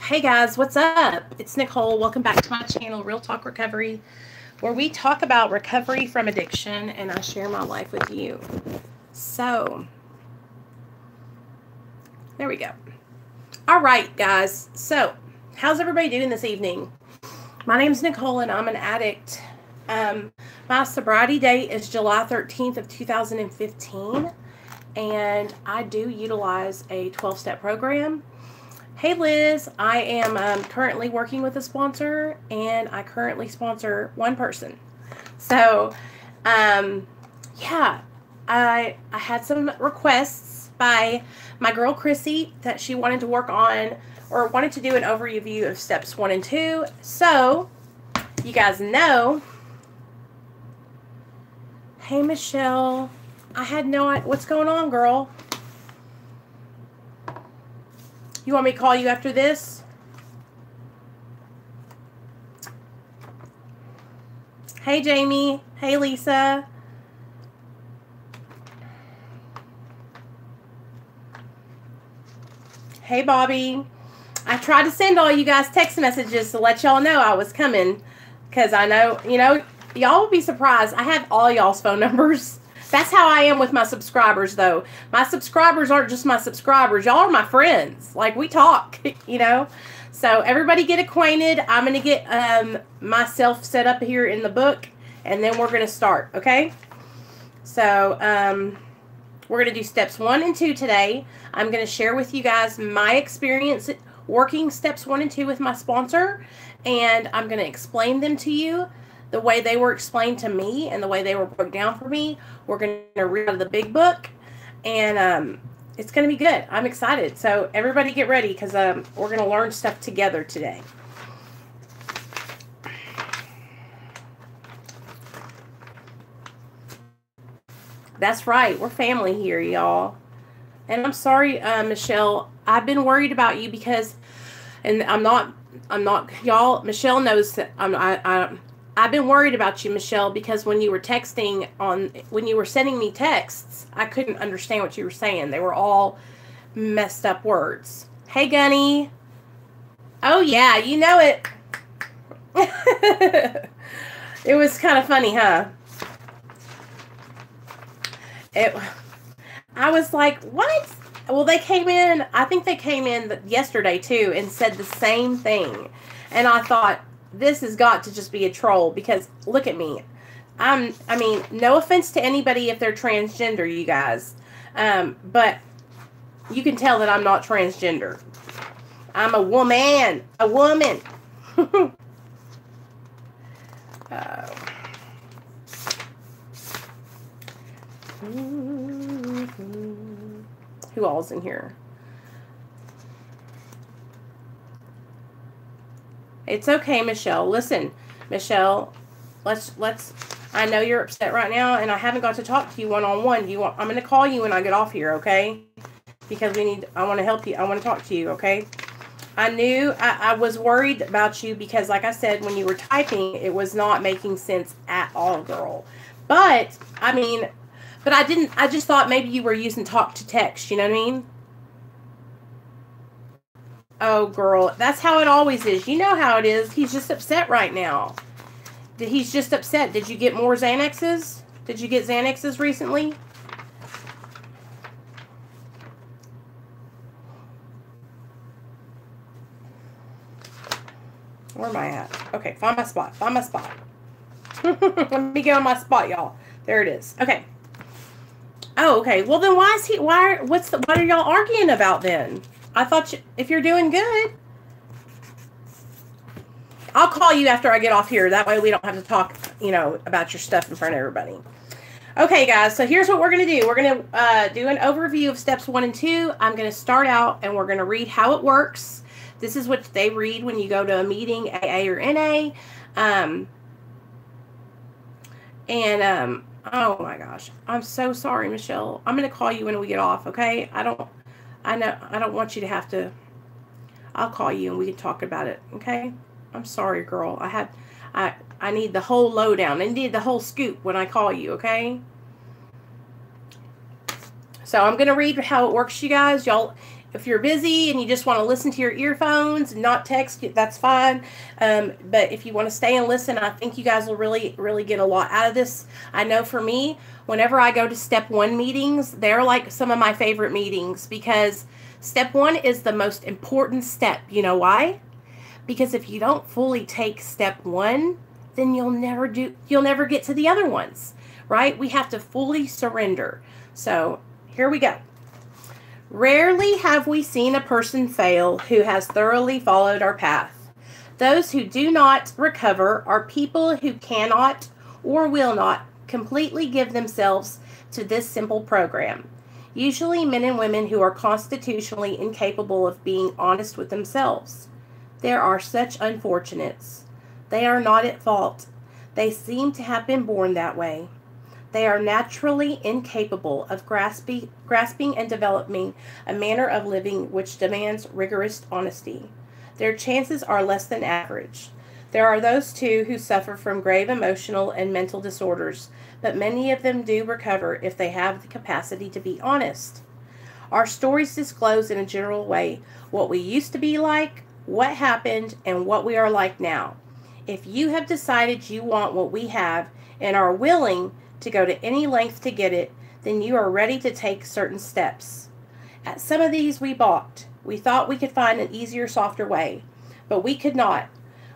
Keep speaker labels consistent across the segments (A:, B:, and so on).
A: Hey guys, what's up? It's Nicole. Welcome back to my channel, Real Talk Recovery, where we talk about recovery from addiction and I share my life with you. So, there we go. All right, guys. So, how's everybody doing this evening? My name's Nicole and I'm an addict. My sobriety date is July 13th of 2015, and I do utilize a 12-step program. Hey Liz, I am currently working with a sponsor, and I currently sponsor one person. So, yeah, I had some requests by my girl Chrissy that she wanted to work on, or wanted to do an overview of steps 1 and 2. So, you guys know. Hey Michelle, I had no idea. What's going on, girl? You want me to call you after this? Hey, Jamie. Hey, Lisa. Hey, Bobby. I tried to send all you guys text messages to let y'all know I was coming, because I know, y'all will be surprised. I have all y'all's phone numbers. That's how I am with my subscribers, though. My subscribers aren't just my subscribers. Y'all are my friends. Like, we talk, So, everybody get acquainted. I'm going to get myself set up here in the book, and then we're going to start, okay? So, we're going to do steps 1 and 2 today. I'm going to share with you guys my experience working steps 1 and 2 with my sponsor, and I'm going to explain them to you the way they were explained to me and the way they were broke down for me. We're going to read out of the big book, and it's going to be good. I'm excited. So everybody get ready, because we're going to learn stuff together today. That's right. We're family here, y'all. And I'm sorry, Michelle. I've been worried about you because, and I'm not, y'all, Michelle knows that I've been worried about you, Michelle, because when you were texting when you were sending me texts, I couldn't understand what you were saying. They were all messed up words. Hey, Gunny. Oh, yeah, you know it. It was kind of funny, huh? I was like, what? Well, they came in, I think they came in yesterday, too, and said the same thing. And I thought, this has got to just be a troll, because look at me. I mean, no offense to anybody if they're transgender, you guys. But you can tell that I'm not transgender. I'm a woman. A woman. Who all's in here? It's okay, Michelle. Listen, Michelle, let's I know you're upset right now, and I haven't got to talk to you one-on-one. I'm going to call you when I get off here, okay? Because I want to help you. I want to talk to you, okay? I was worried about you because, like I said, when you were typing, it was not making sense at all, girl. But, I just thought maybe you were using talk to text, you know what I mean? Oh, girl, that's how it always is. You know how it is. He's just upset right now. He's just upset. Did you get more Xanaxes? Did you get Xanaxes recently? Where am I at? Okay, find my spot. Find my spot. Let me get on my spot, y'all. There it is. Okay. Oh, okay. Well, then what are y'all arguing about then? I thought if you're doing good, I'll call you after I get off here. That way we don't have to talk, about your stuff in front of everybody. Okay, guys. So here's what we're going to do. We're going to do an overview of steps 1 and 2. I'm going to start out and we're going to read how it works. This is what they read when you go to a meeting, AA or NA. Oh my gosh. I'm so sorry, Michelle. I'm going to call you when we get off, okay? I don't want you to have to. I'll call you and we can talk about it, okay? I'm sorry, girl. I need the whole lowdown. I need the whole scoop when I call you, okay? So I'm going to read how it works, you guys. Y'all, if you're busy and you just want to listen to your earphones and not text, that's fine. But if you want to stay and listen, I think you guys will really, really get a lot out of this. I know for me, whenever I go to step 1 meetings, they're like some of my favorite meetings, because step 1 is the most important step. You know why? Because if you don't fully take step 1, then you'll never get to the other ones, right? We have to fully surrender. So here we go. Rarely have we seen a person fail who has thoroughly followed our path. Those who do not recover are people who cannot or will not completely give themselves to this simple program. Usually men and women who are constitutionally incapable of being honest with themselves. There are such unfortunates. They are not at fault. They seem to have been born that way. They are naturally incapable of grasping and developing a manner of living which demands rigorous honesty. Their chances are less than average. There are those, too, who suffer from grave emotional and mental disorders, but many of them do recover if they have the capacity to be honest. Our stories disclose in a general way what we used to be like, what happened, and what we are like now. If you have decided you want what we have and are willing to go to any length to get it, then you are ready to take certain steps. At some of these we balked. We thought we could find an easier, softer way, but we could not.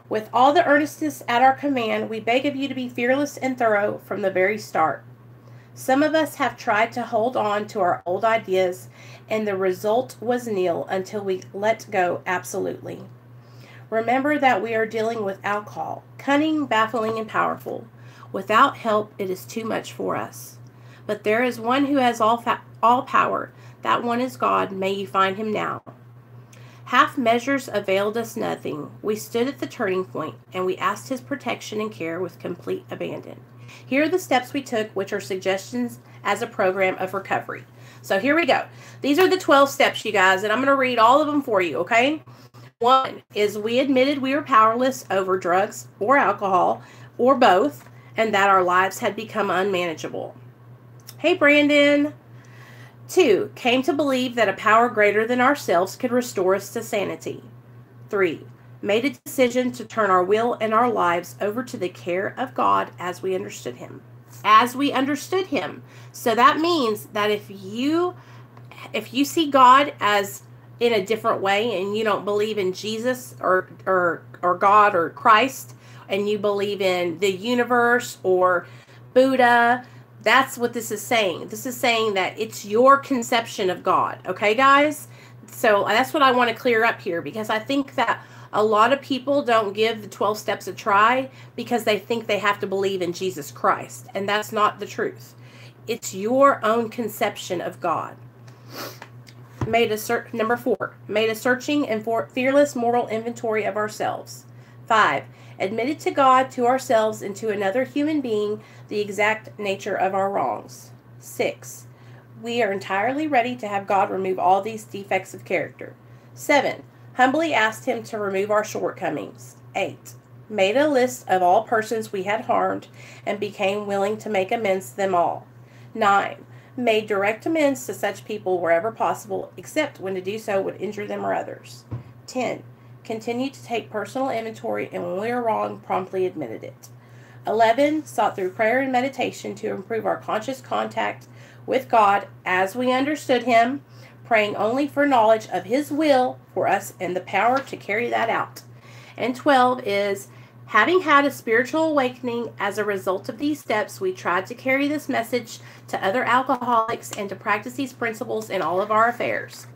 A: With all the earnestness at our command, we beg of you to be fearless and thorough from the very start. Some of us have tried to hold on to our old ideas, and the result was nil until we let go absolutely. Remember that we are dealing with alcohol, cunning, baffling, and powerful. Without help, it is too much for us. But there is one who has all power. That one is God. May you find him now. Half measures availed us nothing. We stood at the turning point, and we asked his protection and care with complete abandon. Here are the steps we took, which are suggestions as a program of recovery. So here we go. These are the 12 steps, you guys, and I'm going to read all of them for you, okay? 1 is we admitted we were powerless over drugs or alcohol or both, and that our lives had become unmanageable. Hey, Brandon. 2, came to believe that a power greater than ourselves could restore us to sanity. 3, made a decision to turn our will and our lives over to the care of God as we understood him. As we understood him. So that means that if you see God as in a different way and you don't believe in Jesus or God or Christ, and you believe in the universe or Buddha, that's what this is saying. This is saying that it's your conception of God. Okay, guys? So that's what I want to clear up here, because I think that a lot of people don't give the 12 steps a try because they think they have to believe in Jesus Christ. And that's not the truth. It's your own conception of God. Number 4, made a searching and fearless moral inventory of ourselves. 5, admitted to God, to ourselves, and to another human being the exact nature of our wrongs. 6, we are entirely ready to have God remove all these defects of character. 7, humbly asked him to remove our shortcomings. 8, made a list of all persons we had harmed and became willing to make amends to them all. 9, made direct amends to such people wherever possible, except when to do so would injure them or others. 10, continued to take personal inventory, and when we were wrong, promptly admitted it. 11, sought through prayer and meditation to improve our conscious contact with God as we understood him, praying only for knowledge of his will for us and the power to carry that out. And 12 is, having had a spiritual awakening as a result of these steps, we tried to carry this message to other alcoholics and to practice these principles in all of our affairs.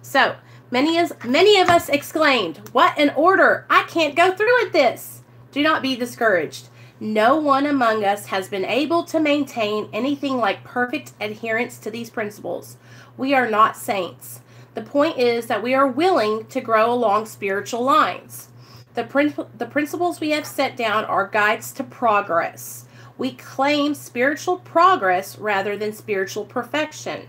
A: So, many of us exclaimed, "What an order! I can't go through with this!" Do not be discouraged. No one among us has been able to maintain anything like perfect adherence to these principles. We are not saints. The point is that we are willing to grow along spiritual lines. The principles we have set down are guides to progress. We claim spiritual progress rather than spiritual perfection.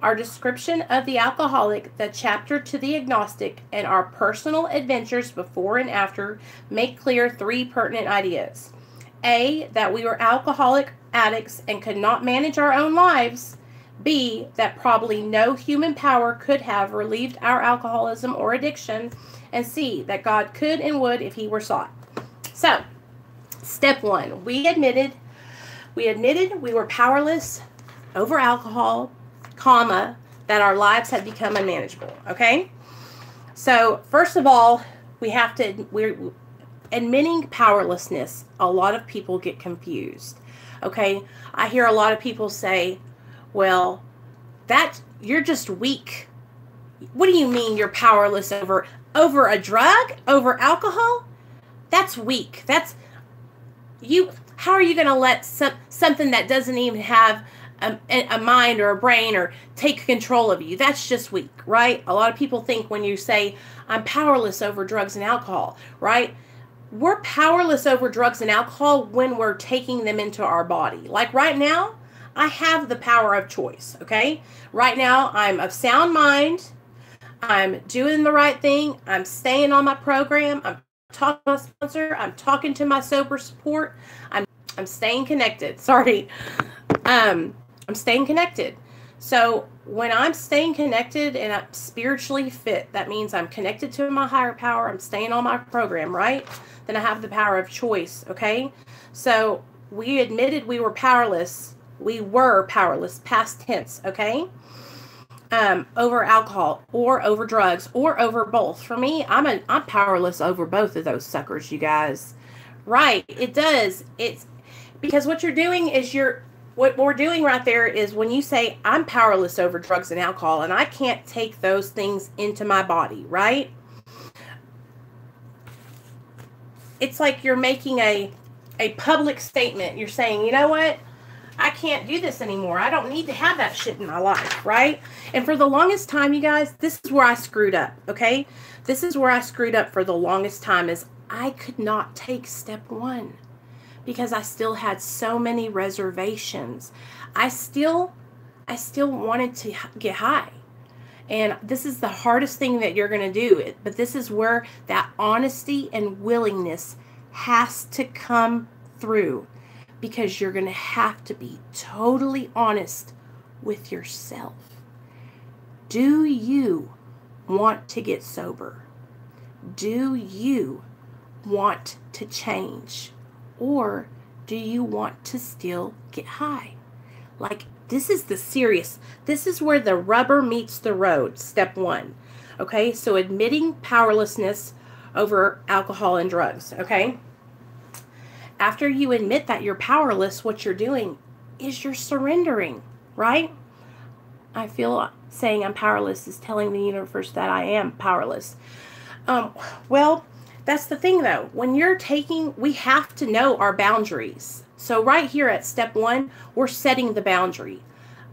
A: Our description of the alcoholic, the chapter to the agnostic, and our personal adventures before and after make clear 3 pertinent ideas. A, that we were alcoholic addicts and could not manage our own lives. B, that probably no human power could have relieved our alcoholism or addiction. And C, that God could and would if he were sought. So, step one, we admitted we were powerless over alcohol, comma, that our lives had become unmanageable, okay? So, first of all, we're admitting powerlessness. A lot of people get confused, okay? I hear a lot of people say, well, that you're just weak. What do you mean you're powerless over a drug, over alcohol? That's weak. That's you. How are you going to let something that doesn't even have a mind or a brain or take control of you? That's just weak, right? A lot of people think when you say, I'm powerless over drugs and alcohol, right? We're powerless over drugs and alcohol when we're taking them into our body. Like right now, I have the power of choice, okay? Right now, I'm of sound mind. I'm doing the right thing. I'm staying on my program. I'm talking to my sponsor. I'm talking to my sober support. I'm staying connected. Sorry. I'm staying connected. So when I'm staying connected and I'm spiritually fit, that means I'm connected to my higher power. I'm staying on my program, right? Then I have the power of choice, okay? So we admitted we were powerless. We were powerless, past tense, okay? Over alcohol or over drugs or over both. For me, I'm powerless over both of those suckers, you guys. Right? It does. It's because what you're doing is what we're doing right there is when you say I'm powerless over drugs and alcohol and I can't take those things into my body, right? It's like you're making a public statement. You're saying, you know what? I can't do this anymore. I don't need to have that shit in my life, right? And for the longest time, you guys, this is where I screwed up, okay? This is where I screwed up for the longest time is I could not take step one because I still had so many reservations. I still wanted to get high. And this is the hardest thing that you're going to do. But this is where that honesty and willingness has to come through. Because you're going to have to be totally honest with yourself. Do you want to get sober? Do you want to change? Or do you want to still get high? Like, this is where the rubber meets the road, step one. Okay, so admitting powerlessness over alcohol and drugs, okay? After you admit that you're powerless, what you're doing is you're surrendering, right? I feel saying I'm powerless is telling the universe that I am powerless. Well, that's the thing though. When you're we have to know our boundaries. So right here at step one, we're setting the boundary.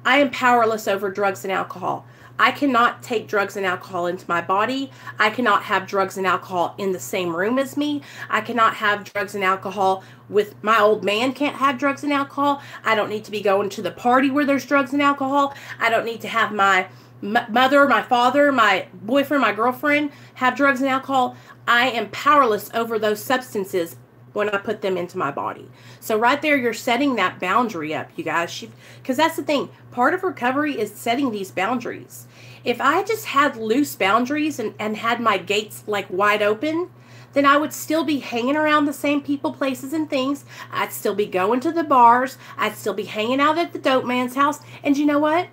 A: I am powerless over drugs and alcohol. I cannot take drugs and alcohol into my body. I cannot have drugs and alcohol in the same room as me. I cannot have drugs and alcohol with my old man can't have drugs and alcohol. I don't need to be going to the party where there's drugs and alcohol. I don't need to have my mother, my father, my boyfriend, my girlfriend have drugs and alcohol. I am powerless over those substances when I put them into my body. So right there, you're setting that boundary up, you guys. Because that's the thing. Part of recovery is setting these boundaries. If I just had loose boundaries and had my gates like wide open, then I would still be hanging around the same people, places, and things. I'd still be going to the bars. I'd still be hanging out at the dope man's house. And you know what?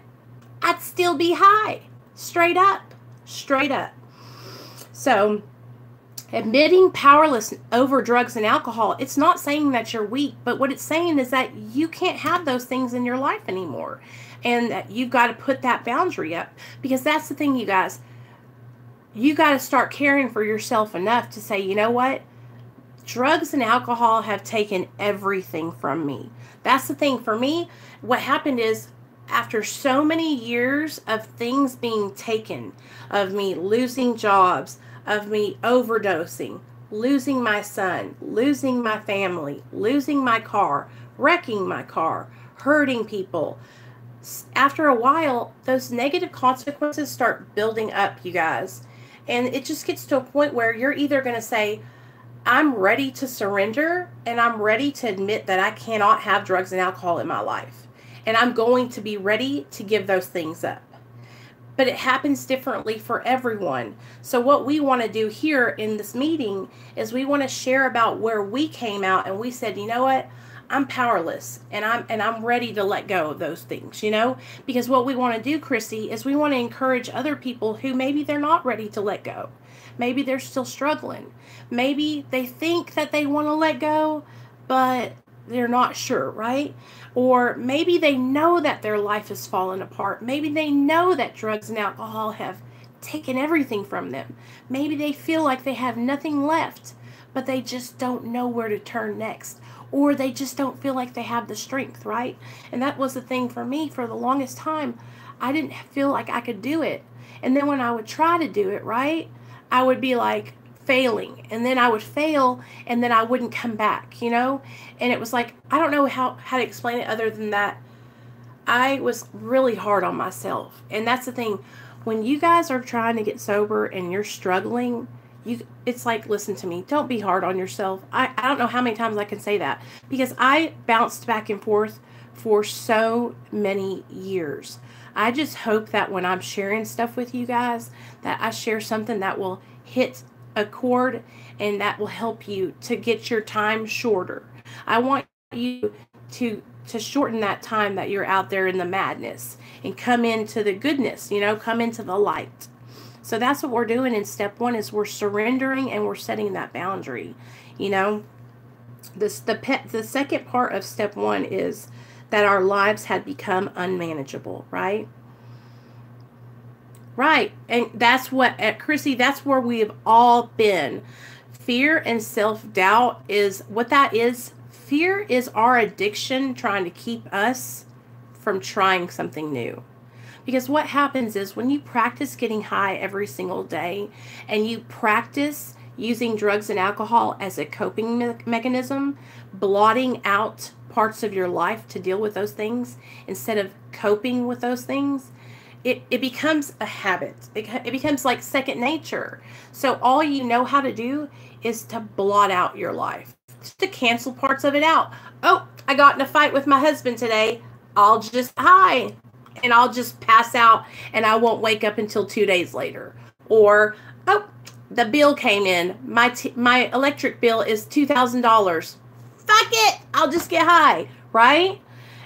A: I'd still be high. Straight up. Straight up. So admitting powerless over drugs and alcohol, it's not saying that you're weak, but what it's saying is that you can't have those things in your life anymore. And that you've got to put that boundary up. Because that's the thing, you guys. You got to start caring for yourself enough to say, you know what? Drugs and alcohol have taken everything from me. That's the thing. For me, what happened is, after so many years of things being taken, of me losing jobs, of me overdosing, losing my son, losing my family, losing my car, wrecking my car, hurting people. After a while, those negative consequences start building up, you guys. And it just gets to a point where you're either going to say, I'm ready to surrender and I'm ready to admit that I cannot have drugs and alcohol in my life. and I'm going to be ready to give those things up. But it happens differently for everyone. So what we want to do here in this meeting is we want to share about where we came out and we said, you know what? I'm powerless and I'm ready to let go of those things, you know? Because what we want to do, Chrissy, is we want to encourage other people who maybe they're not ready to let go. Maybe they're still struggling. Maybe they think that they want to let go, but they're not sure, right? Or maybe they know that their life has fallen apart. Maybe they know that drugs and alcohol have taken everything from them. Maybe they feel like they have nothing left, but they just don't know where to turn next. Or they just don't feel like they have the strength, right? And that was the thing for me for the longest time. I didn't feel like I could do it. And then when I would try to do it, right, I would be like failing. And then I would fail and then I wouldn't come back, you know? And it was like, I don't know how to explain it other than that. I was really hard on myself. And that's the thing. When you guys are trying to get sober and you're struggling, it's like, listen to me, don't be hard on yourself. I don't know how many times I can say that, because I bounced back and forth for so many years. I just hope that when I'm sharing stuff with you guys, that I share something that will hit a chord and that will help you to get your time shorter. I want you to shorten that time that you're out there in the madness and come into the goodness, you know, come into the light. So that's what we're doing in step 1, is we're surrendering and we're setting that boundary. You know, the second part of step 1 is that our lives had become unmanageable, right? Right. And that's what, Chrissy, that's where we have all been. Fear and self-doubt is what that is. Fear is our addiction trying to keep us from trying something new. Because what happens is when you practice getting high every single day and you practice using drugs and alcohol as a coping mechanism, blotting out parts of your life to deal with those things instead of coping with those things, it becomes a habit. It becomes like second nature. So all you know how to do is to blot out your life, just to cancel parts of it out. Oh, I got in a fight with my husband today. I'll just high. And I'll just pass out and I won't wake up until 2 days later. Or, oh, the bill came in. My electric bill is $2,000. Fuck it. I'll just get high, right?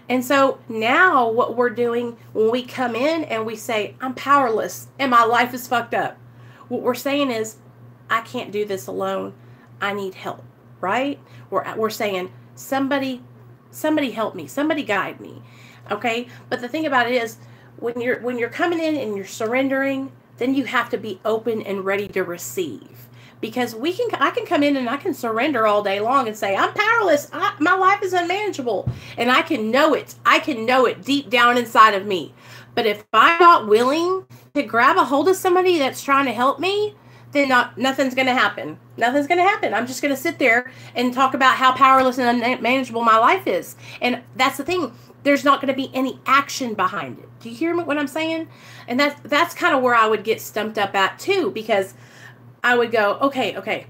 A: And so now what we're doing when we come in and we say, I'm powerless and my life is fucked up. What we're saying is, I can't do this alone. I need help, right? We're saying, somebody help me. Somebody guide me. Okay, but the thing about it is, when you're coming in and you're surrendering, then you have to be open and ready to receive. Because I can come in and I can surrender all day long and say, I'm powerless. My life is unmanageable, and I can know it. I can know it deep down inside of me. But if I'm not willing to grab a hold of somebody that's trying to help me, then nothing's going to happen. Nothing's going to happen. I'm just going to sit there and talk about how powerless and unmanageable my life is. And that's the thing. There's not going to be any action behind it. Do you hear what I'm saying? And that's kind of where I would get stumped up at too, because I would go, okay.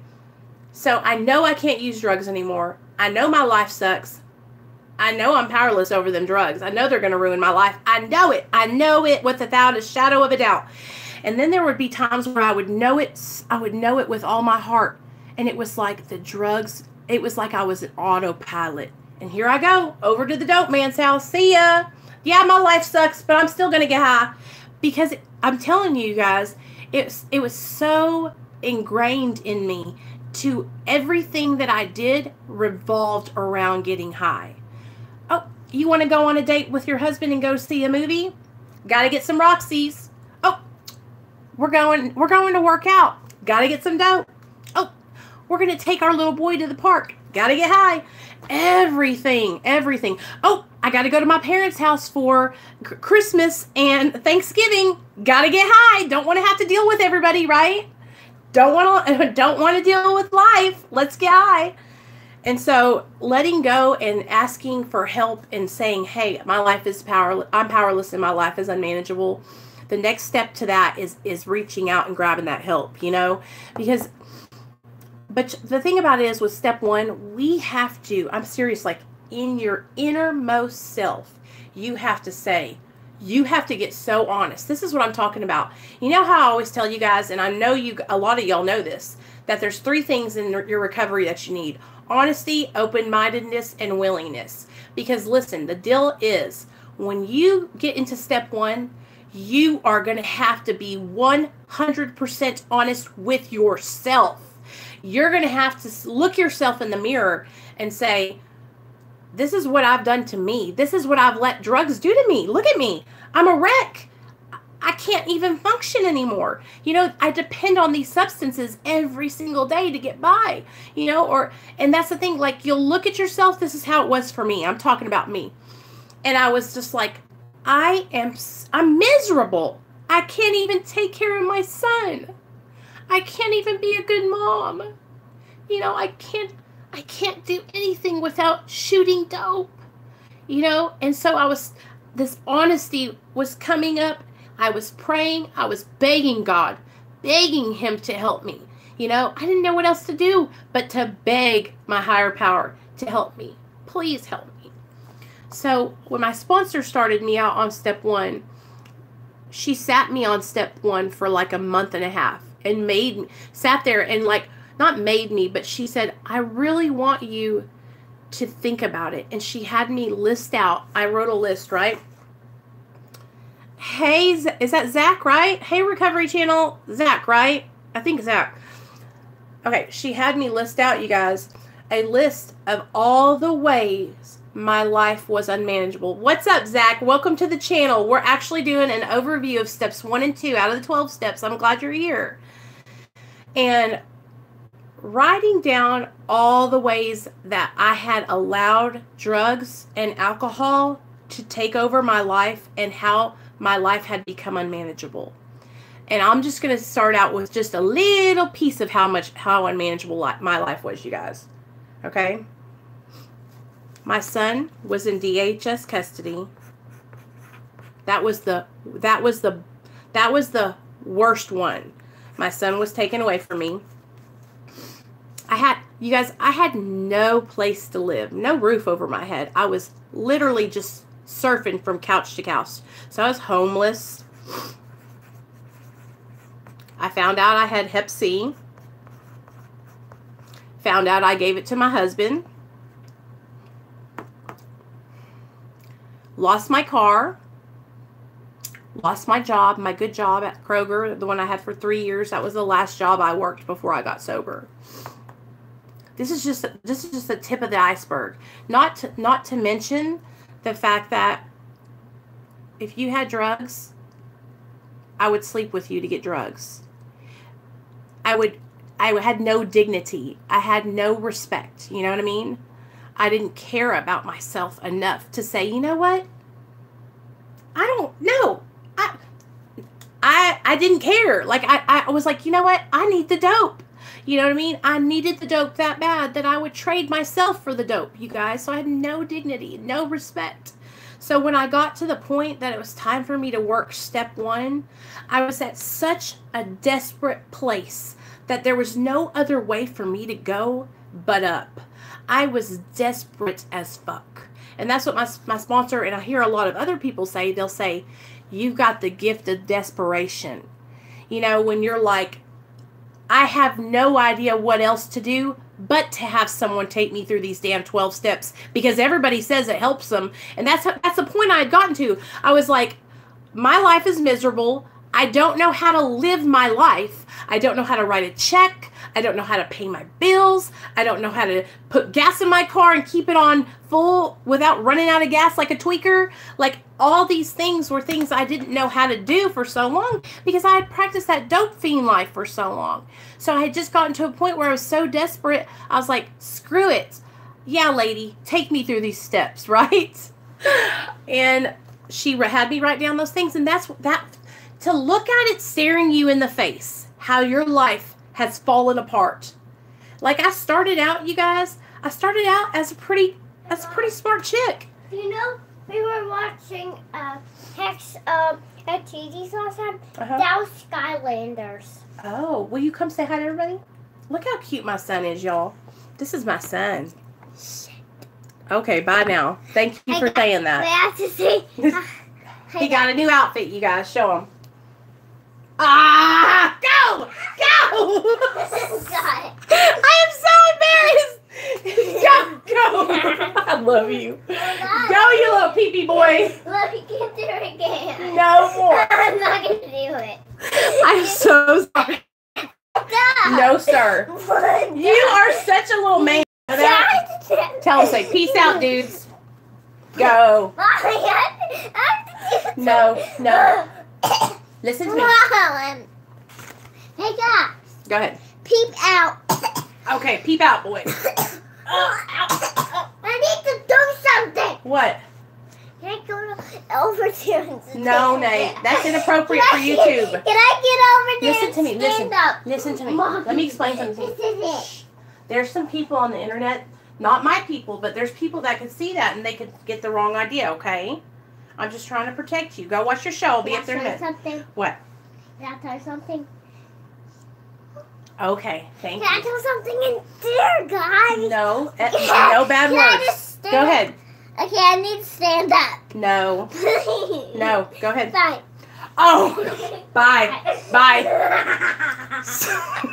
A: So I know I can't use drugs anymore. I know my life sucks. I know I'm powerless over them drugs. I know they're going to ruin my life. I know it. I know it without a shadow of a doubt. And then there would be times where I would know it. I would know it with all my heart. And it was like the drugs, it was like I was an autopilot. And here I go, over to the dope man's house. See ya. Yeah, my life sucks, but I'm still going to get high. Because I'm telling you guys, it was so ingrained in me to everything that I did revolved around getting high. Oh, you want to go on a date with your husband and go see a movie? Got to get some Roxy's. Oh, we're going to work out. Got to get some dope. Oh, we're going to take our little boy to the park. Got to get high. Everything. Oh, I got to go to my parents' house for Christmas and Thanksgiving. Got to get high. Don't want to have to deal with everybody, right? Don't want to deal with life. Let's get high. And so letting go and asking for help and saying, hey, my life is I'm powerless and my life is unmanageable. The next step to that is reaching out and grabbing that help, you know, but the thing about it is with step 1, we have to, I'm serious, like in your innermost self, you have to say. You have to get so honest. This is what I'm talking about. You know how I always tell you guys, and I know a lot of y'all know this, that there's 3 things in your recovery that you need. Honesty, open-mindedness, and willingness. Because listen, the deal is, when you get into step 1, you are going to have to be 100% honest with yourself. You're going to have to look yourself in the mirror and say, this is what I've done to me. This is what I've let drugs do to me. Look at me. I'm a wreck. I can't even function anymore. You know, I depend on these substances every single day to get by, you know, and that's the thing. Like, you'll look at yourself. This is how it was for me. I'm talking about me. And I was just like, I'm miserable. I can't even take care of my son. I can't even be a good mom. You know, I can't do anything without shooting dope, you know? And so this honesty was coming up. I was praying. I was begging God, begging him to help me. You know, I didn't know what else to do but to beg my higher power to help me. Please help me. So when my sponsor started me out on step 1, she sat me on step 1 for like a month and a half and sat there and like, not made me, but she said, I really want you to think about it. And she had me list out. I wrote a list, right? Hey, is that Zach, right? Hey, Recovery Channel, Zach, right? I think Zach. Okay, she had me list out, you guys, a list of all the ways my life was unmanageable. What's up, Zach? Welcome to the channel. We're actually doing an overview of steps 1 and 2 out of the 12 steps. I'm glad you're here. And writing down all the ways that I had allowed drugs and alcohol to take over my life and how my life had become unmanageable. And I'm just going to start out with just a little piece of how unmanageable my life was, you guys. Okay? My son was in DHS custody. That was the worst one. My son was taken away from me. I had no place to live, no roof over my head. I was literally just surfing from couch to couch. So I was homeless. I found out I had Hep C. Found out I gave it to my husband. Lost my car. Lost my job, my good job at Kroger, the one I had for 3 years. That was the last job I worked before I got sober. This is just the tip of the iceberg. Not to mention the fact that if you had drugs, I would sleep with you to get drugs. I had no dignity. I had no respect. You know what I mean? I didn't care about myself enough to say, you know what? I don't know. I didn't care. Like, I was like, you know what? I need the dope. You know what I mean? I needed the dope that bad that I would trade myself for the dope, you guys. So I had no dignity, no respect. So when I got to the point that it was time for me to work step 1, I was at such a desperate place that there was no other way for me to go but up. I was desperate as fuck. And that's what my sponsor, and I hear a lot of other people say, they'll say, you've got the gift of desperation. You know, when you're like, I have no idea what else to do but to have someone take me through these damn 12 steps because everybody says it helps them. And that's the point I had gotten to. I was like, my life is miserable. I don't know how to live my life. I don't know how to write a check. I don't know how to pay my bills. I don't know how to put gas in my car and keep it on full without running out of gas like a tweaker. Like, all these things were things I didn't know how to do for so long because I had practiced that dope fiend life for so long. So I had just gotten to a point where I was so desperate. I was like, screw it. Yeah, lady, take me through these steps, right? And she had me write down those things. And that's that, to look at it staring you in the face, how your life has fallen apart. Like, I started out, you guys, as a pretty smart chick.
B: You know, we were watching Hex at TV's last time. That was Skylanders.
A: Oh, will you come say hi to everybody? Look how cute my son is, y'all. This is my son. Okay, bye now. Thank you for saying that.
B: We have to see.
A: He got a new outfit, you guys. Show him. Ah! Go! Go! I am so embarrassed. Go! I love you. Go, you little pee-pee boy.
B: Look, you can't do it again.
A: No more.
B: I'm not going to do it.
A: I'm so sorry.
B: Stop.
A: No, sir. You are such a little man. Tell him, say, peace out, dudes. Go. No, no. Listen to me.
B: Hey, guys.
A: Go ahead.
B: Peep out.
A: Okay, peep out, boy.
B: I need to do something.
A: What?
B: Can I go over there and stand
A: No, Nate. That's inappropriate for YouTube.
B: Can I get over there
A: Listen to me.
B: and
A: Listen.
B: stand up?
A: Listen to me.
B: Mom,
A: Let me explain something.
B: This is it.
A: There's some people on the internet, not my people, but there's people that could see that and they could get the wrong idea, okay? I'm just trying to protect you. Go watch your show. I'll be up there in a minute.
B: Something?
A: What?
B: Can I tell you something?
A: Okay, thank
B: Can I
A: you.
B: tell something in there, guys?
A: No, no bad
B: Can I
A: words.
B: just stand?
A: Go ahead.
B: Okay, I need to stand up.
A: No,
B: Please.
A: no, go ahead.
B: Fine.
A: Oh, bye, bye. Stop.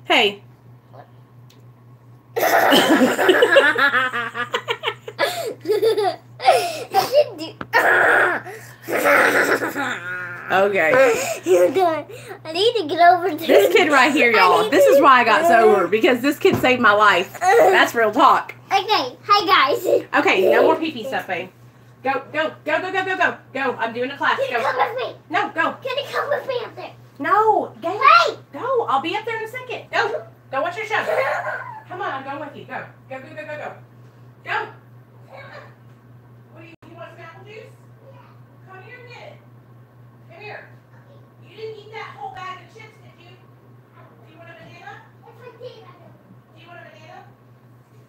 A: Hey.
B: I should do.
A: Okay.
B: You're done. I need to get over there.
A: This kid right here, y'all. This is why I got sober, because this kid saved my life. That's real talk.
B: Okay, hi guys.
A: Okay, no more pee-pee stuff, babe. Go, go, go, go, go, go, go. Go, I'm doing a class.
B: Can you
A: Go.
B: come with me?
A: No, go.
B: Can you come with me up there?
A: No, Gabe.
B: Hey!
A: Go, I'll be up there in a second. Go, go watch your show. Come on, I'm going with you. Go, go, go, go, go, go. Go. What do you want some apple juice? Come here and get it. Come here. You didn't eat that whole bag of chips, did you? Do you want a banana?
B: If I did, I would.
A: Do you want a banana?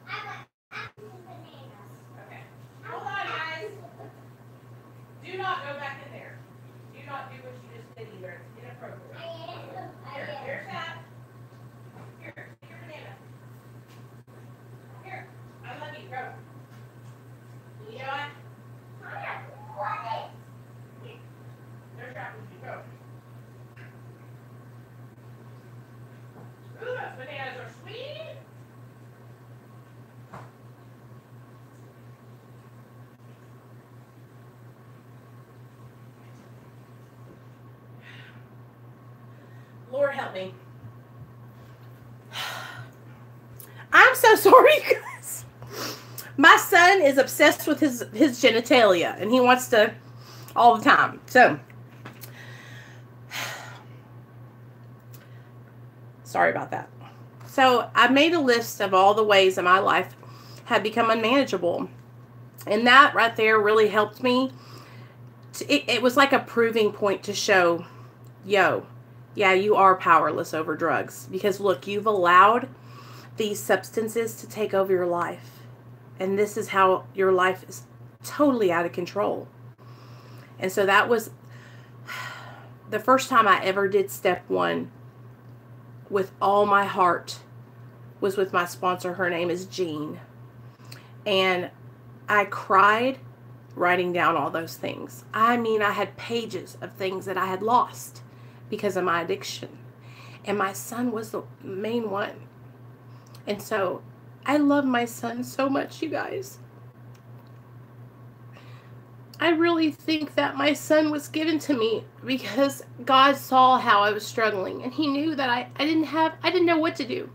B: I want apples and bananas.
A: Okay. Hold on, guys. Do not go back in there. Do not do what you just did either. It's inappropriate. Here, here's that. Here, take your banana. Here, I love you. Go. You know what? There's your apple juice. Go. Ooh, those bananas are sweet. Lord help me. I'm so sorry, you guys. My son is obsessed with his genitalia, and he wants to all the time. So, sorry about that. So, I made a list of all the ways that my life had become unmanageable. And that right there really helped me. It was like a proving point to show, yo, yeah, you are powerless over drugs. Because, look, you've allowed these substances to take over your life. And this is how your life is totally out of control. And so that was the first time I ever did step one with all my heart was with my sponsor. Her name is Jean. And I cried writing down all those things. I mean, I had pages of things that I had lost because of my addiction. And my son was the main one. And so I love my son so much, you guys. I really think that my son was given to me because God saw how I was struggling, and he knew that I didn't know what to do.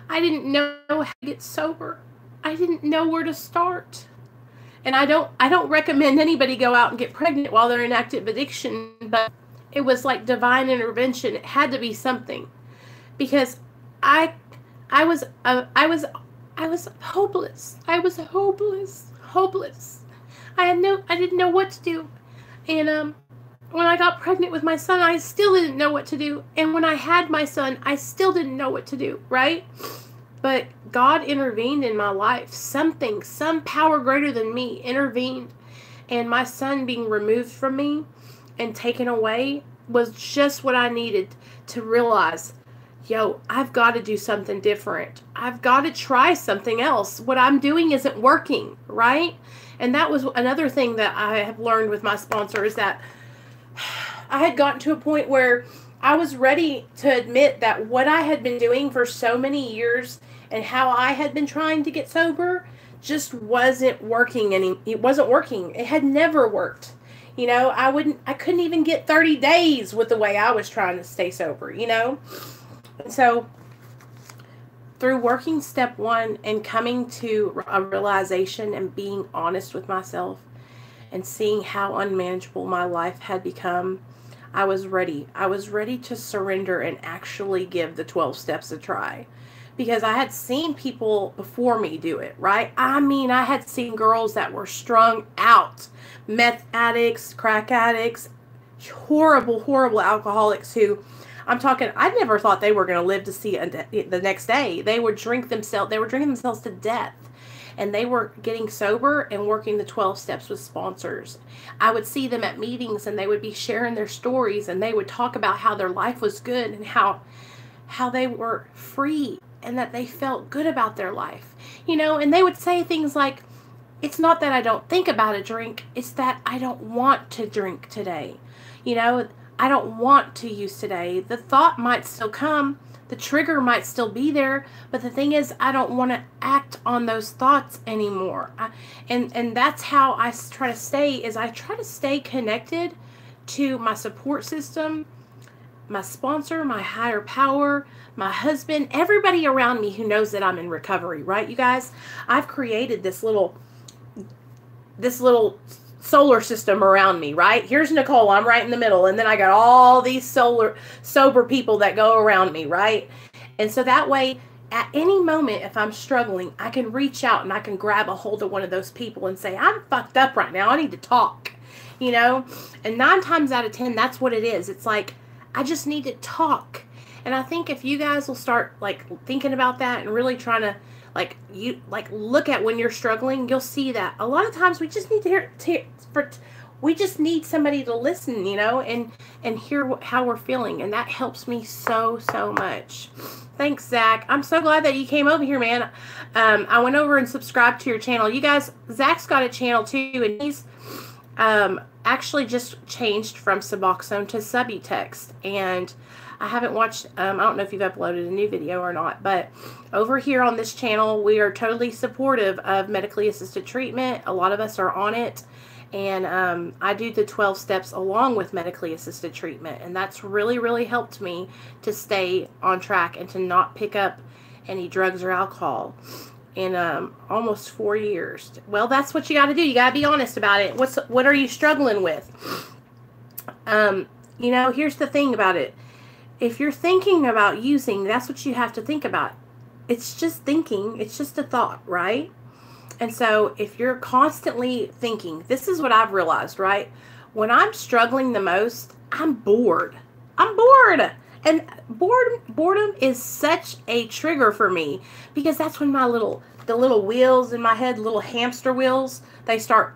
A: I didn't know how to get sober. I didn't know where to start. And I don't recommend anybody go out and get pregnant while they're in active addiction, but it was like divine intervention. It had to be something, because I was hopeless. I was hopeless. I didn't know what to do. And when I got pregnant with my son, I still didn't know what to do. And when I had my son, I still didn't know what to do, right? But God intervened in my life. Some power greater than me intervened. And my son being removed from me and taken away was just what I needed to realize, yo, I've got to do something different. I've got to try something else. What I'm doing isn't working, right? And that was another thing that I have learned with my sponsor, is that I had gotten to a point where I was ready to admit that what I had been doing for so many years and how I had been trying to get sober just wasn't working. It wasn't working. It had never worked. You know, I couldn't even get 30 days with the way I was trying to stay sober, you know? And so through working step 1 and coming to a realization and being honest with myself and seeing how unmanageable my life had become, I was ready. I was ready to surrender and actually give the 12 steps a try. Because I had seen people before me do it, right? I mean, I had seen girls that were strung out, meth addicts, crack addicts, horrible, horrible alcoholics who, I'm talking, I never thought they were going to live to see the next day. They would drink themselves, they were drinking themselves to death. And they were getting sober and working the 12 steps with sponsors. I would see them at meetings and they would be sharing their stories and they would talk about how their life was good and how they were free and that they felt good about their life. You know, and they would say things like, it's not that I don't think about a drink, it's that I don't want to drink today. You know, I don't want to use today. The thought might still come, the trigger might still be there, but the thing is, I don't want to act on those thoughts anymore. And that's how I try to stay, is I try to stay connected to my support system, my sponsor, my higher power, my husband, everybody around me who knows that I'm in recovery, right, you guys? I've created this little solar system around me, right? Here's Nicole, I'm right in the middle, and then I got all these sober people that go around me, right? And so that way, at any moment, if I'm struggling, I can reach out and I can grab a hold of one of those people and say, I'm fucked up right now, I need to talk, you know? And 9 times out of 10, that's what it is. It's like, I just need to talk. And I think if you guys will start like thinking about that and really trying to look at when you're struggling, you'll see that a lot of times we just need to we just need somebody to listen, you know, and hear how we're feeling, and that helps me so much. Thanks, Zach. I'm so glad that you came over here, man. I went over and subscribed to your channel. You guys, Zach's got a channel too, and he's actually just changed from Suboxone to Subutex, and I haven't watched, I don't know if you've uploaded a new video or not, but over here on this channel, we are totally supportive of medically assisted treatment. A lot of us are on it, and I do the 12 steps along with medically assisted treatment, and that's really helped me to stay on track and to not pick up any drugs or alcohol in almost 4 years. Well, that's what you got to do. You got to be honest about it. What are you struggling with? You know, here's the thing about it. If you're thinking about using, that's what you have to think about. It's just thinking. It's just a thought, right? And so if you're constantly thinking, this is what I've realized, right? When I'm struggling the most, I'm bored. I'm bored. And boredom is such a trigger for me, because that's when the little wheels in my head, little hamster wheels, they start,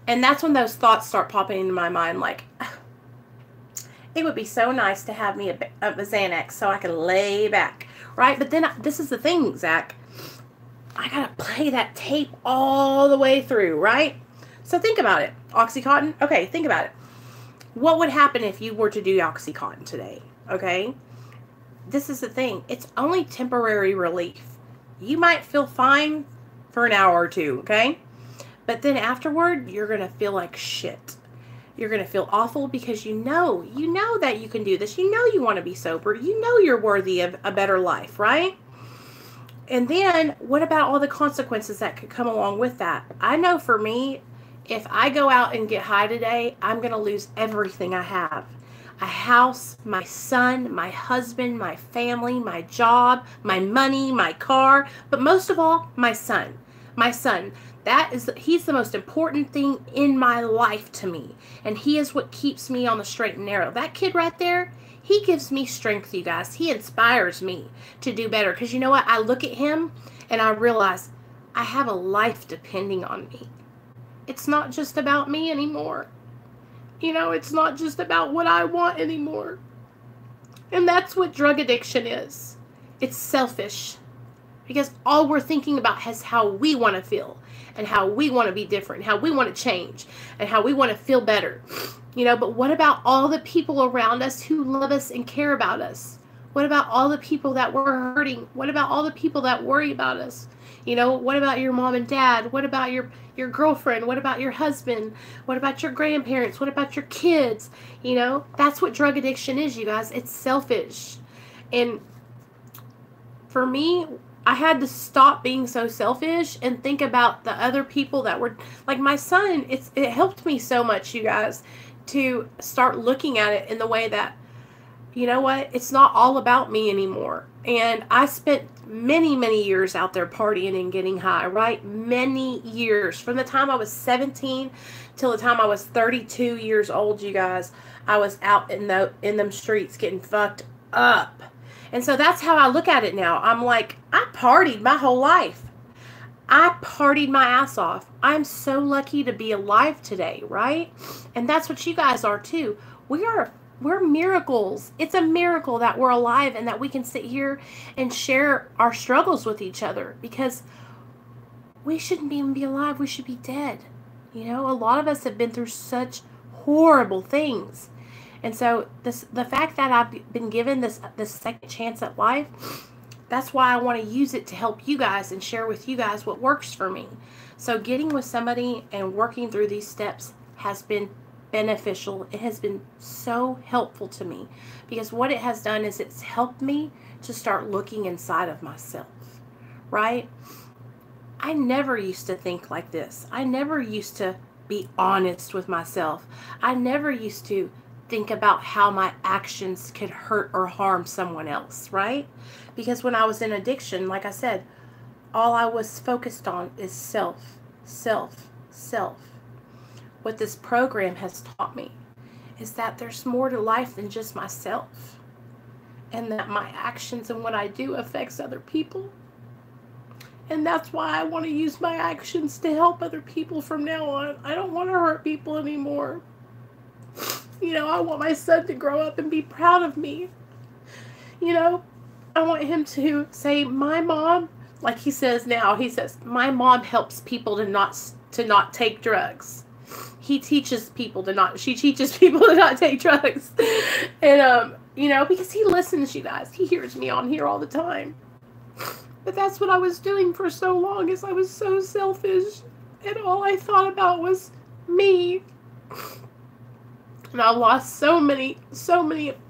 A: and that's when those thoughts start popping into my mind, like, it would be so nice to have me a Xanax so I can lay back, right? But then this is the thing, Zach. I gotta play that tape all the way through, right? So think about it. Oxycontin? Okay, think about it. What would happen if you were to do Oxycontin today? Okay? This is the thing. It's only temporary relief. You might feel fine for an hour or two, okay? But then afterward, you're gonna feel like shit. You're going to feel awful because you know that you can do this. You know you want to be sober. You know you're worthy of a better life, right? And then what about all the consequences that could come along with that? I know for me, if I go out and get high today, I'm going to lose everything I have. A house, my son, my husband, my family, my job, my money, my car, but most of all, my son. My son. He's the most important thing in my life to me. And he is what keeps me on the straight and narrow. That kid right there, he gives me strength, you guys. He inspires me to do better. Because you know what? I look at him and I realize I have a life depending on me. It's not just about me anymore. You know, it's not just about what I want anymore. And that's what drug addiction is. It's selfish. Because all we're thinking about is how we want to feel, and how we want to be different, how we want to change, and how we want to feel better. You know, but what about all the people around us who love us and care about us? What about all the people that we're hurting? What about all the people that worry about us? You know, what about your mom and dad? What about your girlfriend? What about your husband? What about your grandparents? What about your kids? You know, that's what drug addiction is, you guys. It's selfish. And for me, I had to stop being so selfish and think about the other people that were, like my son. It helped me so much, you guys, to start looking at it in the way that, you know what, it's not all about me anymore. And I spent many, many years out there partying and getting high, right? Many years. From the time I was 17 till the time I was 32 years old, you guys, I was out in them streets getting fucked up. And so that's how I look at it now. I'm like, I partied my whole life. I partied my ass off. I'm so lucky to be alive today, right? And that's what you guys are too. We're miracles. It's a miracle that we're alive and that we can sit here and share our struggles with each other, because we shouldn't even be alive. We should be dead. You know, a lot of us have been through such horrible things. And so the fact that I've been given this second chance at life, that's why I want to use it to help you guys and share with you guys what works for me. So getting with somebody and working through these steps has been beneficial. It has been so helpful to me, because what it has done is it's helped me to start looking inside of myself, right? I never used to think like this. I never used to be honest with myself. I never used to think about how my actions could hurt or harm someone else, right? Because when I was in addiction, like I said, all I was focused on is self, self, self. What this program has taught me is that there's more to life than just myself, and that my actions and what I do affects other people. And that's why I want to use my actions to help other people from now on. I don't want to hurt people anymore. You know, I want my son to grow up and be proud of me. You know, I want him to say, my mom, like he says now, he says, my mom helps people to not take drugs. She teaches people to not take drugs. And, you know, because he listens, you guys. He hears me on here all the time. But that's what I was doing for so long, is I was so selfish. And all I thought about was me. And I lost so many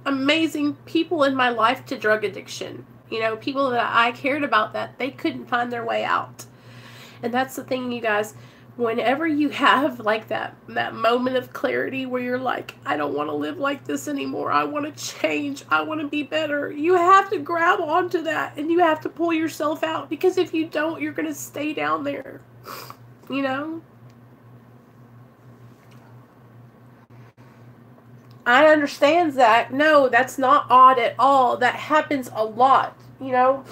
A: amazing people in my life to drug addiction. You know, people that I cared about, that they couldn't find their way out. And that's the thing, you guys. Whenever you have like that moment of clarity where you're like, I don't want to live like this anymore. I want to change. I want to be better. You have to grab onto that, and you have to pull yourself out, because if you don't, you're going to stay down there. You know? I understand that. No, that's not odd at all. That happens a lot. You know,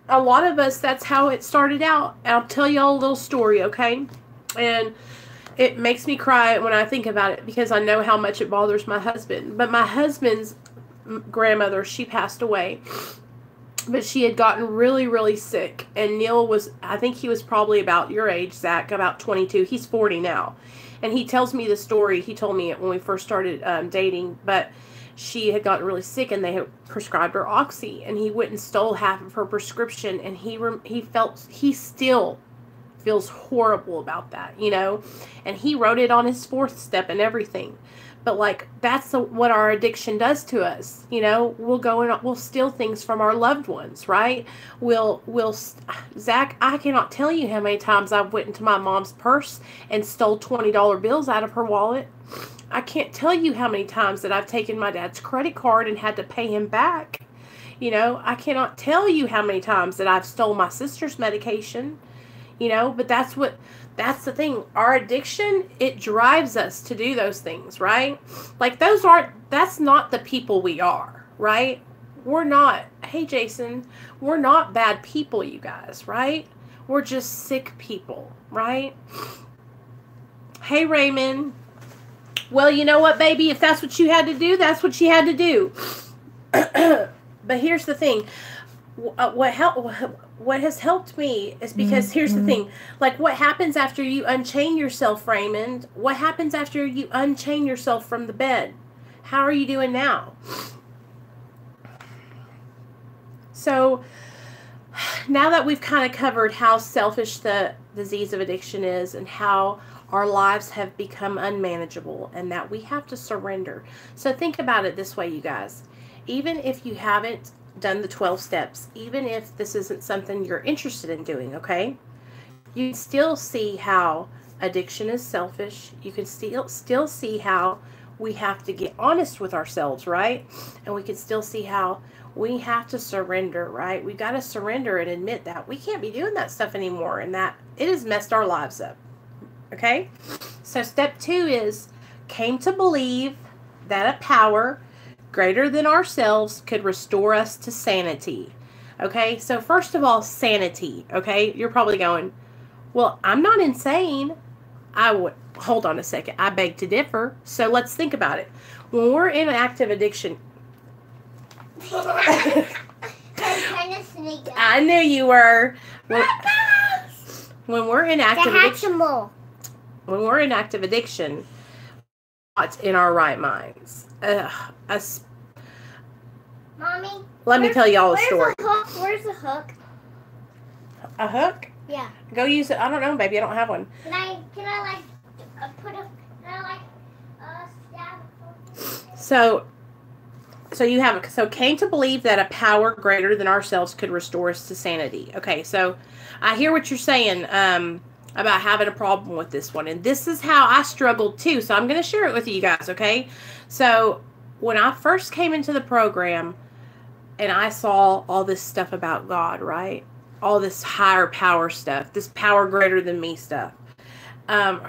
A: a lot of us, that's how it started out. I'll tell y'all a little story, okay? And it makes me cry when I think about it, because I know how much it bothers my husband. But my husband's grandmother, she passed away. But she had gotten really, really sick. And Neil was, I think he was probably about your age, Zach, about 22. He's 40 now. And he tells me the story. He told me it when we first started dating. But she had gotten really sick, and they had prescribed her Oxy. And he went and stole half of her prescription. And he still feels horrible about that, you know. And he wrote it on his fourth step and everything. But like, that's what our addiction does to us. You know, we'll go and we'll steal things from our loved ones, right? Zach, I cannot tell you how many times I've went into my mom's purse and stole $20 bills out of her wallet. I can't tell you how many times that I've taken my dad's credit card and had to pay him back. You know, I cannot tell you how many times that I've stole my sister's medication. You know, but that's the thing. Our addiction, it drives us to do those things, right? Like, that's not the people we are, right? We're not, hey Jason, we're not bad people, you guys, right? We're just sick people, right? Hey, Raymond. Well, you know what, baby? If that's what you had to do, that's what you had to do. But here's the thing. What has helped me is because here's the thing. Like, what happens after you unchain yourself, Raymond? What happens after you unchain yourself from the bed? How are you doing now? So, now that we've kind of covered how selfish the disease of addiction is and how our lives have become unmanageable and that we have to surrender. So think about it this way, you guys. Even if you haven't done the 12 steps, even if this isn't something you're interested in doing, okay? You can still see how addiction is selfish. You can still see how we have to get honest with ourselves, right? And we can still see how we have to surrender, right? We got to surrender and admit that we can't be doing that stuff anymore and that it has messed our lives up. Okay? So step 2 is came to believe that a power greater than ourselves could restore us to sanity. Okay? So first of all, sanity. Okay? You're probably going, well, I'm not insane. Hold on a second. I beg to differ. So let's think about it. When we're in an active addiction, I knew you were. When we're in active addiction, not in our right minds.
B: Mommy,
A: let me tell y'all a story.
B: Where's the hook?
A: A hook?
B: Yeah.
A: Go use it. I don't know, baby. I don't have one.
B: Can I stab?
A: So came to believe that a power greater than ourselves could restore us to sanity. Okay, so I hear what you're saying about having a problem with this one. And this is how I struggled too. So I'm going to share it with you guys, okay? So when I first came into the program and I saw all this stuff about God, right? All this higher power stuff, this power greater than me stuff.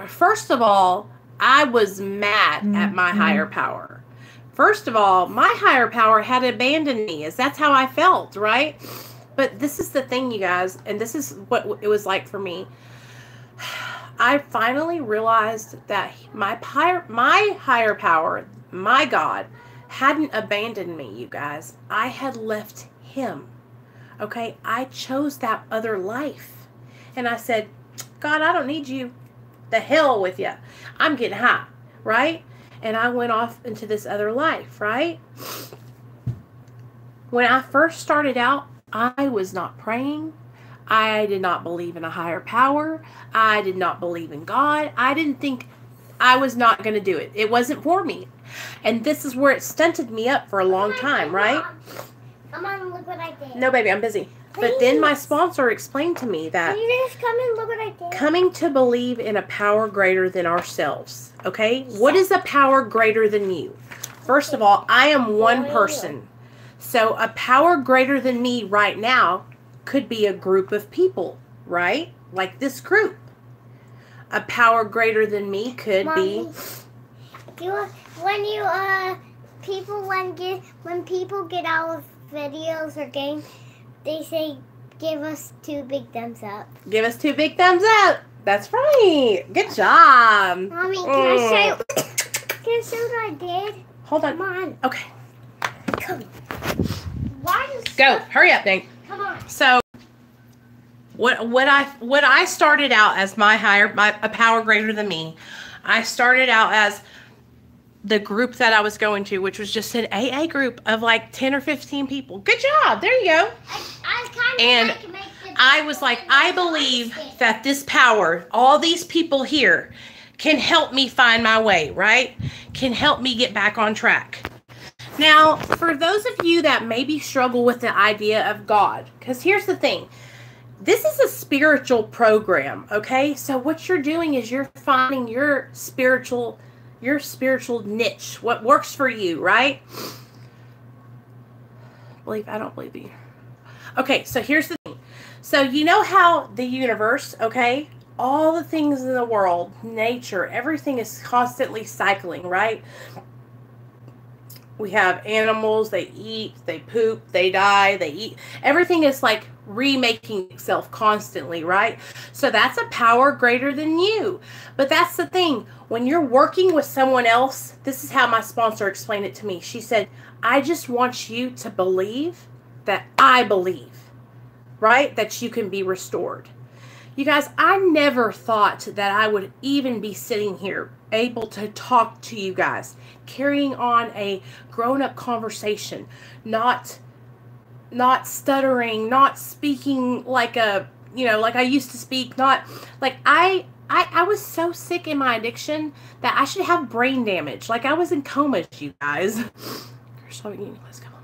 A: First of all, I was mad at my higher power. First of all, my higher power had abandoned me, as that's how I felt, right? But this is the thing, you guys, and this is what it was like for me. I finally realized that my higher power, my God, hadn't abandoned me, you guys. I had left him, okay? I chose that other life. And I said, God, I don't need you. The hell with you. I'm getting high, right? And I went off into this other life, right? When I first started out, I was not praying. I did not believe in a higher power. I did not believe in God. I didn't think I was not going to do it. It wasn't for me. And this is where it stunted me up for a long time, right?
B: Mom, look what I did.
A: No, baby, I'm busy. Please. But then my sponsor explained to me that
B: can you just come and look what I did?
A: Coming to believe in a power greater than ourselves, okay? What is a power greater than you? First of all, I am one person. So a power greater than me right now could be a group of people, right? Like this group. A power greater than me could be...
B: When people get out of videos or games, they say, give us 2 big thumbs up.
A: Give us 2 big thumbs up. That's right. Good job.
B: Mommy, can I show what I did?
A: Hold on.
B: Come on.
A: Okay.
B: Come.
A: Go. Hurry up, Nate.
B: Come on.
A: So, what I started out as a power greater than me, I started out as the group that I was going to, which was just an AA group of like 10 or 15 people. Good job. There you go. I was like, I believe that this power, all these people here, can help me find my way, right? Can help me get back on track. Now, for those of you that maybe struggle with the idea of God, because here's the thing. This is a spiritual program, okay? So what you're doing is you're finding your spiritual niche, what works for you, right? I don't believe you. Okay, so here's the thing. So you know how the universe, okay, all the things in the world, nature, everything is constantly cycling, right? We have animals, they eat, they poop, they die, they eat. Everything is like remaking itself constantly, right? So that's a power greater than you. But that's the thing. When you're working with someone else, this is how my sponsor explained it to me. She said, I just want you to believe that I believe, right? That you can be restored. You guys, I never thought that I would even be sitting here able to talk to you guys, carrying on a grown-up conversation, not stuttering, not speaking like a, like I used to speak, not like I was so sick in my addiction that I should have brain damage. Like I was in comas, you guys. Let's come on.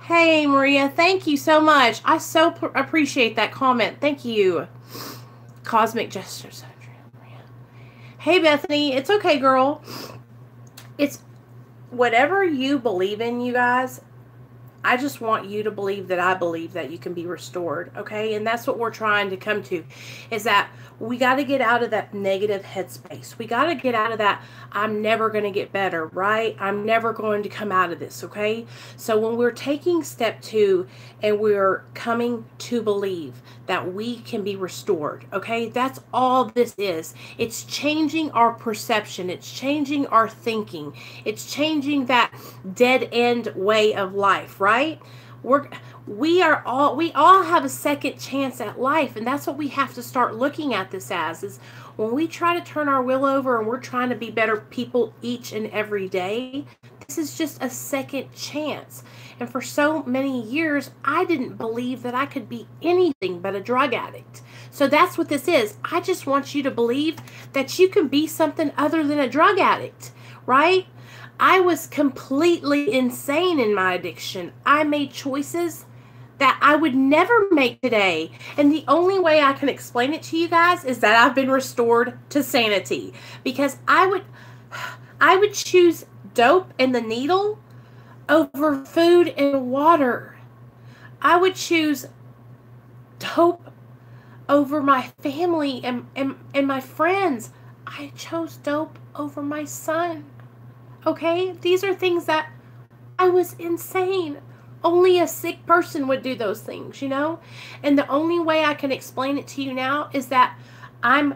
A: Hey, Maria, thank you so much. I so appreciate that comment. Thank you. Cosmic gestures. Hey, Bethany. It's okay, girl. It's whatever you believe in, you guys. I just want you to believe that I believe that you can be restored, okay? And that's what we're trying to come to, is that we got to get out of that negative headspace. We got to get out of that, I'm never going to get better, right? I'm never going to come out of this, okay? So when we're taking step 2 and we're coming to believe that we can be restored, okay? That's all this is. It's changing our perception. It's changing our thinking. It's changing that dead end way of life, right? We all have a second chance at life, and that's what we have to start looking at this as, is when we try to turn our will over and we're trying to be better people each and every day, this is just a second chance. And for so many years, I didn't believe that I could be anything but a drug addict. So that's what this is. I just want you to believe that you can be something other than a drug addict, right? I was completely insane in my addiction. I made choices that I would never make today. And the only way I can explain it to you guys is that I've been restored to sanity. Because I would choose dope and the needle over food and water. I would choose dope over my family and my friends. I chose dope over my son. Okay? These are things that I was insane. Only a sick person would do those things, And the only way I can explain it to you now is that I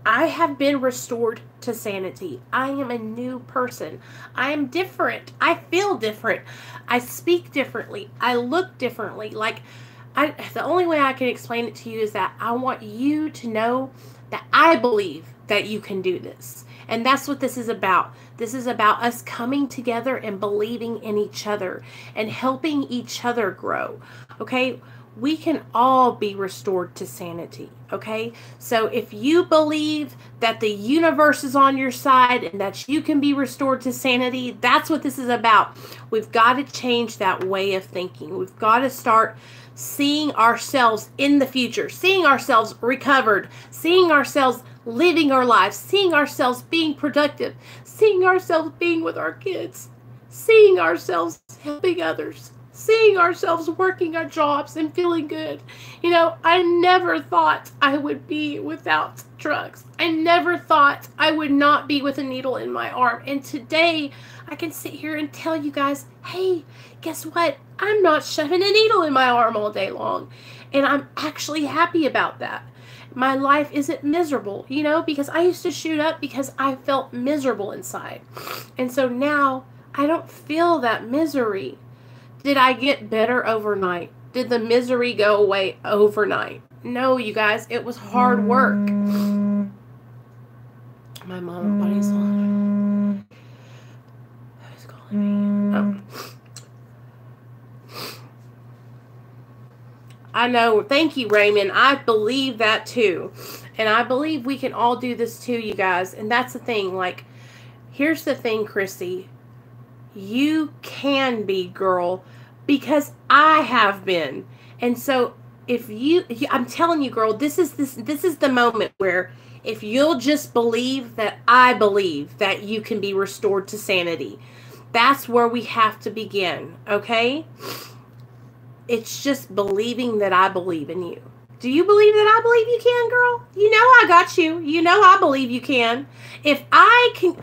A: have been restored to sanity. I am a new person. I am different. I feel different. I speak differently. I look differently. The only way I can explain it to you is that I want you to know that I believe that you can do this. And that's what this is about. This is about us coming together and believing in each other and helping each other grow. Okay? We can all be restored to sanity. Okay? So if you believe that the universe is on your side and that you can be restored to sanity, that's what this is about. We've got to change that way of thinking. We've got to start seeing ourselves in the future, seeing ourselves recovered, seeing ourselves living our lives, seeing ourselves being productive, seeing ourselves being with our kids, seeing ourselves helping others, seeing ourselves working our jobs and feeling good. I never thought I would be without drugs. I never thought I would not be with a needle in my arm. And today I can sit here and tell you guys, hey, guess what? I'm not shoving a needle in my arm all day long. And I'm actually happy about that. My life isn't miserable, because I used to shoot up because I felt miserable inside. And so now I don't feel that misery. Did I get better overnight? Did the misery go away overnight? No, you guys, it was hard work. My mom, Bonnie's calling. Who's calling me? Oh. I know. Thank you, Raymond. I believe that too. And I believe we can all do this too, you guys. And that's the thing. Here's the thing, Chrissy. You can be, girl, because I have been. And so I'm telling you, girl, this is the moment where if you'll just believe that I believe that you can be restored to sanity, that's where we have to begin. Okay? It's just believing that I believe in you. Do you believe that I believe you can, girl? You know I got you. You know I believe you can. If I can...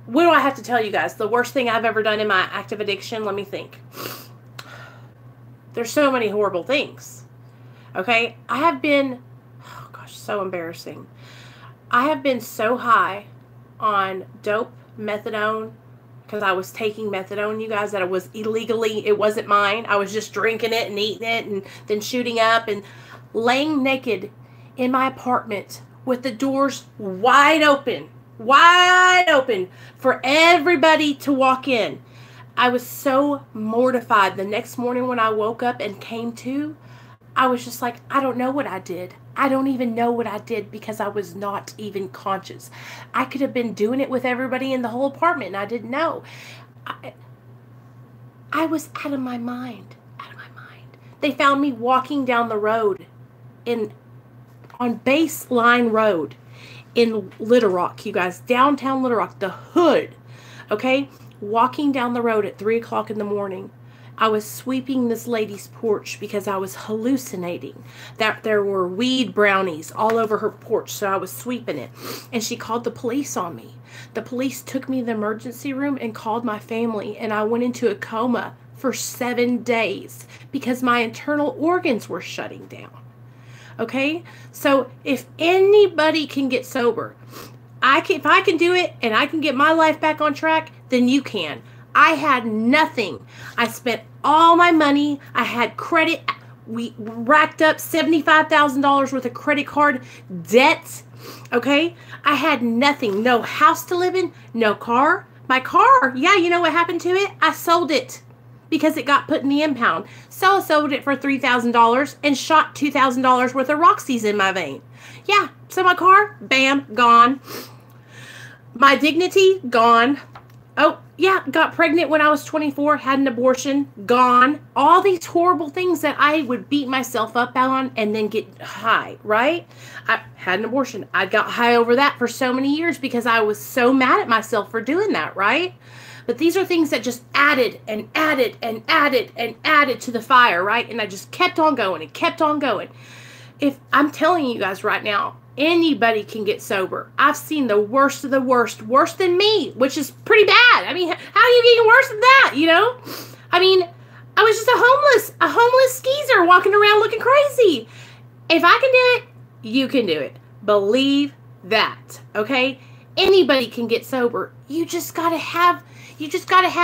A: what do I have to tell you guys? The worst thing I've ever done in my active addiction? Let me think. There's so many horrible things. Okay? I have been, oh gosh, so embarrassing. I have been so high on dope, methadone, because I was taking methadone, you guys, that it was illegally, it wasn't mine. I was just drinking it and eating it and then shooting up and laying naked in my apartment with the doors wide open for everybody to walk in. I was so mortified. The next morning when I woke up and came to, I was just like, I don't know what I did. I don't even know what I did because I was not even conscious. I could have been doing it with everybody in the whole apartment and I didn't know. I was out of my mind. They found me walking down the road on Baseline Road in Little Rock, you guys, downtown Little Rock, the hood, okay? Walking down the road at 3 o'clock in the morning. I was sweeping this lady's porch because I was hallucinating that there were weed brownies all over her porch, so I was sweeping it. And she called the police on me. The police took me to the emergency room and called my family, and I went into a coma for 7 days because my internal organs were shutting down. Okay? So if anybody can get sober, if I can do it and I can get my life back on track, then you can. I had nothing. I spent all my money. I had credit. We racked up $75,000 worth of credit card debt. Okay? I had nothing. No house to live in. No car. My car, yeah, you know what happened to it? I sold it because it got put in the impound. So I sold it for $3,000 and shot $2,000 worth of Roxy's in my vein. Yeah, so my car, bam, gone. My dignity, gone. Oh, yeah, got pregnant when I was 24, had an abortion, gone. All these horrible things that I would beat myself up on and then get high, right? I had an abortion. I got high over that for so many years because I was so mad at myself for doing that, right? But these are things that just added and added and added and added to the fire, right? And I just kept on going and kept on going. If I'm telling you guys right now, anybody can get sober. I've seen the worst of the worst, worse than me, which is pretty bad. I mean, how are you getting worse than that, you know? I mean, I was just a homeless skeezer walking around looking crazy. If I can do it, you can do it. Believe that, okay? Anybody can get sober. You just gotta have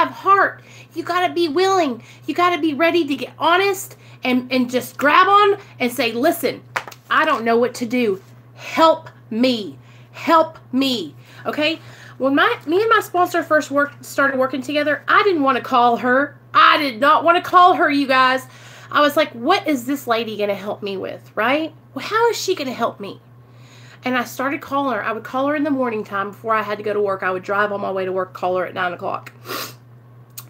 A: heart. You gotta be willing. You gotta be ready to get honest and just grab on and say, listen, I don't know what to do. Help me. Help me. Okay? When me and my sponsor first started working together, I didn't want to call her. I did not want to call her, you guys. I was like, what is this lady going to help me with, right? Well, how is she going to help me? And I started calling her. I would call her in the morning time before I had to go to work. I would drive on my way to work, call her at 9 o'clock.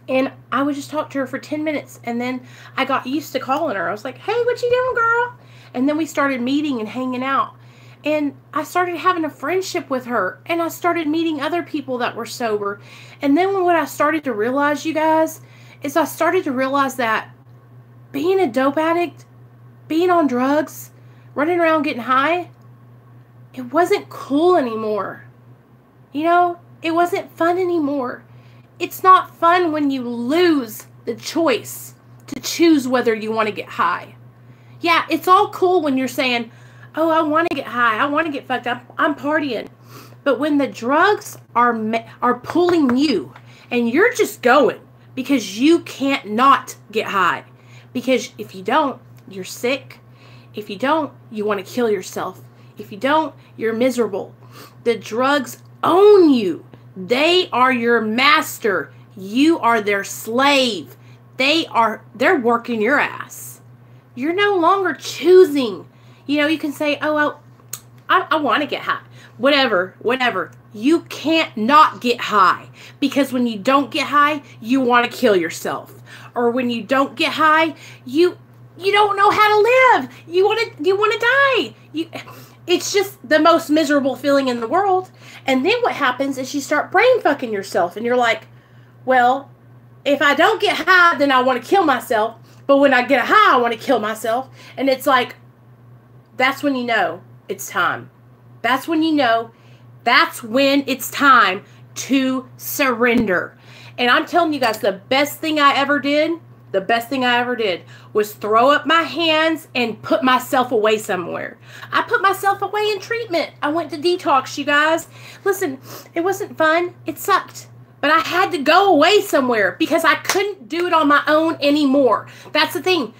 A: And I would just talk to her for 10 minutes. And then I got used to calling her. I was like, hey, what you doing, girl? And then we started meeting and hanging out. And I started having a friendship with her. And I started meeting other people that were sober. And then what I started to realize, you guys, is I started to realize that being a dope addict, being on drugs, running around getting high, it wasn't cool anymore. You know, it wasn't fun anymore. It's not fun when you lose the choice to choose whether you want to get high. Yeah, it's all cool when you're saying, oh, I want to get high. I want to get fucked up. I'm partying. But when the drugs are pulling you and you're just going because you can't not get high. Because if you don't, you're sick. If you don't, you want to kill yourself. If you don't, you're miserable. The drugs own you. They are your master. You are their slave. They're working your ass. You're no longer choosing. You know, you can say, oh, well, I want to get high. Whatever. You can't not get high. Because when you don't get high, you want to kill yourself. Or when you don't get high, you don't know how to live. You want to die. It's just the most miserable feeling in the world. And then what happens is you start brain fucking yourself. And you're like, well, if I don't get high, then I want to kill myself. But when I get high, I want to kill myself. And it's like, that's when you know it's time. That's when you know. That's when it's time. to surrender. And I'm telling you guys, the best thing I ever did was throw up my hands and put myself away somewhere. I put myself away in treatment. I went to detox, you guys. Listen, it wasn't fun. It sucked. But I had to go away somewhere because I couldn't do it on my own anymore. That's the thing.